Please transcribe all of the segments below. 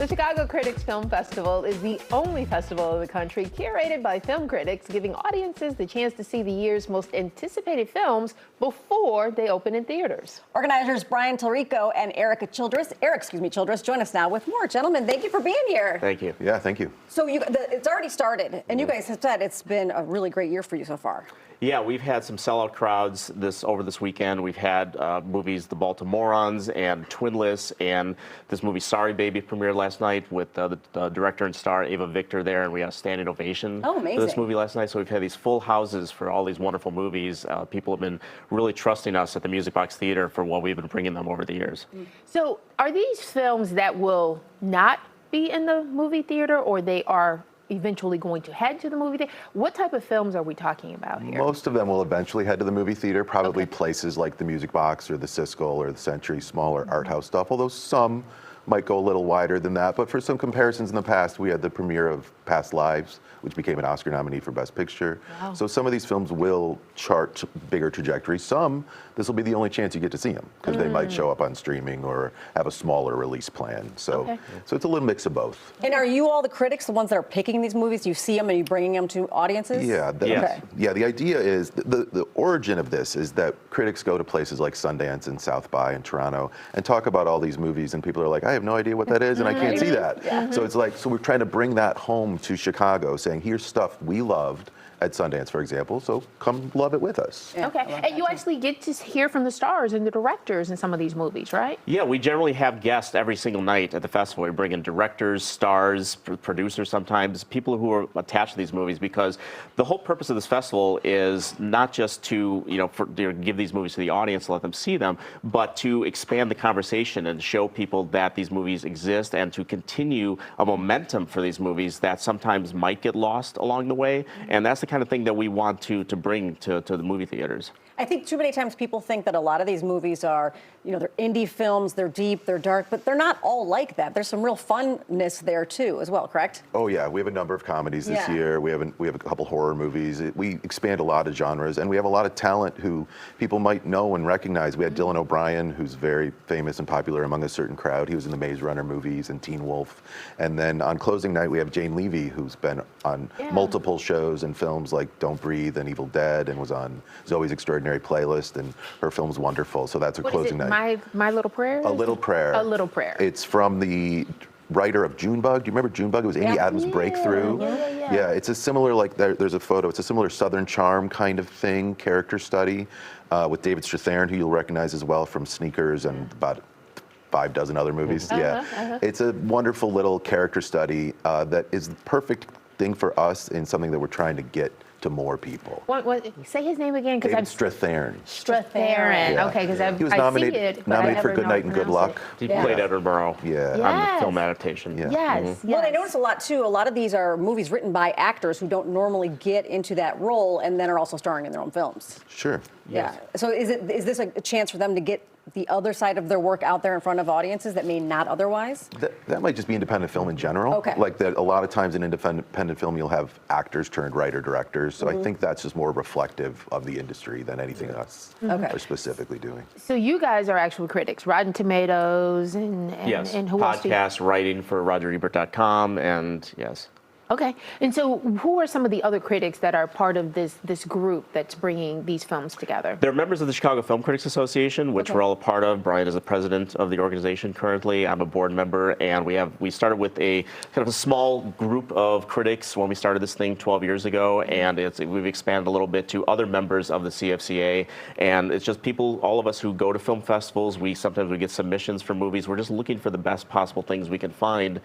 The Chicago Critics Film Festival is the only festival in the country curated by film critics, giving audiences the chance to see the year's most anticipated films before they open in theaters. Organizers Brian Tallarico and Eric Childress join us now with more. Gentlemen, thank you for being here. Thank you. Yeah, thank you. So it's already started, and you guys have said it's been a really great year for you so far. Yeah, we've had some sellout crowds over this weekend. We've had movies The Baltimoreans and Twinless, and this movie Sorry Baby premiered last night with the director and star Ava Victor there, and we had a standing ovation for this movie last night. So we've had these full houses for all these wonderful movies. People have been really trusting us at the Music Box Theater for what we've been bringing them over the years. So are these films that will not be in the movie theater, or they are eventually going to head to the movie theater? What type of films are we talking about here? Most of them will eventually head to the movie theater, probably places like the Music Box or the Siskel or the Century, smaller art house stuff, although some might go a little wider than that. But for some comparisons in the past, we had the premiere of Past Lives, which became an Oscar nominee for Best Picture. Wow. So some of these films will chart bigger trajectories. Some, this will be the only chance you get to see them, because they might show up on streaming or have a smaller release plan. So, so it's a little mix of both. And are you all the critics, the ones that are picking these movies? Do you see them and you bringing them to audiences? Yeah, yeah. The idea is the origin of this is that critics go to places like Sundance and South by and Toronto and talk about all these movies, and people are like, I have no idea what that is, and I can't see that. So it's like, so we're trying to bring that home to Chicago, saying here's stuff we loved at Sundance, for example, so come love it with us. Okay, and you actually get to hear from the stars and the directors in some of these movies, right? Yeah, we generally have guests every single night at the festival. We bring in directors, stars, producers sometimes, people who are attached to these movies, because the whole purpose of this festival is not just to, give these movies to the audience, let them see them, but to expand the conversation and show people that these movies exist, and to continue a momentum for these movies that sometimes might get lost along the way. And that's the kind of thing that we want to bring to the movie theaters. I think too many times people think that a lot of these movies are, they're indie films, they're deep, they're dark, but they're not all like that. There's some real funness there too, as well, correct? Oh yeah, we have a number of comedies this year. We have a couple horror movies. We expand a lot of genres, and we have a lot of talent who people might know and recognize. We had Dylan O'Brien, who's very famous and popular among a certain crowd. He was in the Maze Runner movies and Teen Wolf. And then on closing night, we have Jane Levy, who's been on multiple shows and films like Don't Breathe and Evil Dead, and was on Zoe's Extraordinary Playlist, and her film's wonderful. So that's a closing night. My Little Prayer? A Little Prayer. A Little Prayer. It's from the writer of Junebug. Do you remember Junebug? It was Amy Adams' breakthrough. Yeah, it's a similar, there's a photo. It's a similar Southern Charm kind of thing, character study, with David Strathairn, who you'll recognize as well from Sneakers and about 5 dozen other movies. It's a wonderful little character study that is the perfect thing for us in something that we're trying to get to more people. Say his name again, because David Strathairn. Strathairn. Okay, because he was I nominated, see it, for Good Night and Good Luck. He played Edinburgh on the film adaptation. Yes. Well, I notice a lot too. A lot of these are movies written by actors who don't normally get into that role, and then are also starring in their own films. Sure. Yeah. So is this a chance for them to get the other side of their work out there in front of audiences that may not otherwise? That might just be independent film in general. Okay. Like that, a lot of times in independent film, you'll have actors turned writer-directors. So I think that's just more reflective of the industry than anything else are specifically doing. So you guys are actual critics, Rotten Tomatoes, and who else? Podcast, writing for RogerEbert.com, and Okay, and so who are some of the other critics that are part of this group that's bringing these films together? They're members of the Chicago Film Critics Association, which we're all a part of. Brian is the president of the organization currently. I'm a board member, and we started with a kind of a small group of critics when we started this thing 12 years ago, and we've expanded a little bit to other members of the CFCA, and it's just people, all of us who go to film festivals. Sometimes we get submissions for movies. We're just looking for the best possible things we can find,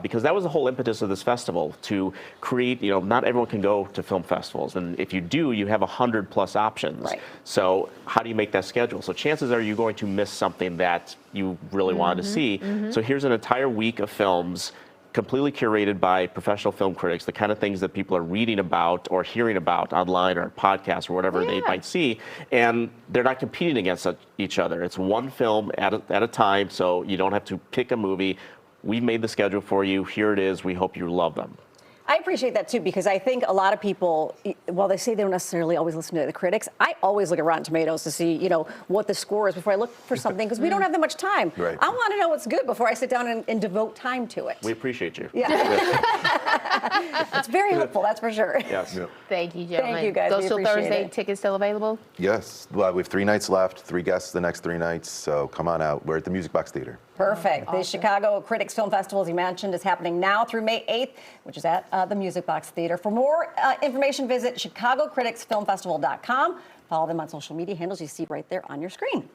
because that was the whole impetus of this festival, to create, not everyone can go to film festivals. And if you do, you have 100+ options. Right. So how do you make that schedule? So chances are you're going to miss something that you really wanted to see. So here's an entire week of films completely curated by professional film critics, the kind of things that people are reading about or hearing about online or podcasts or whatever they might see, and they're not competing against each other. It's one film at a time, so you don't have to pick a movie. We've made the schedule for you. Here it is. We hope you love them. I appreciate that too, because I think a lot of people, while they say they don't necessarily always listen to the critics, I always look at Rotten Tomatoes to see, what the score is before I look for something, because we don't have that much time. Right. I want to know what's good before I sit down and devote time to it. We appreciate you. Yeah. It's very helpful, that's for sure. Yes. Thank you, gentlemen. Thank you, guys. We Social appreciate Thursday it. tickets still available? Yes. Well, we have 3 nights left, 3 guests the next 3 nights. So come on out. We're at the Music Box Theater. Perfect. The Chicago Critics Film Festival, as you mentioned, is happening now through May 8th, which is at the Music Box Theater. For more information, visit chicagocriticsfilmfestival.com. Follow them on social media handles you see right there on your screen.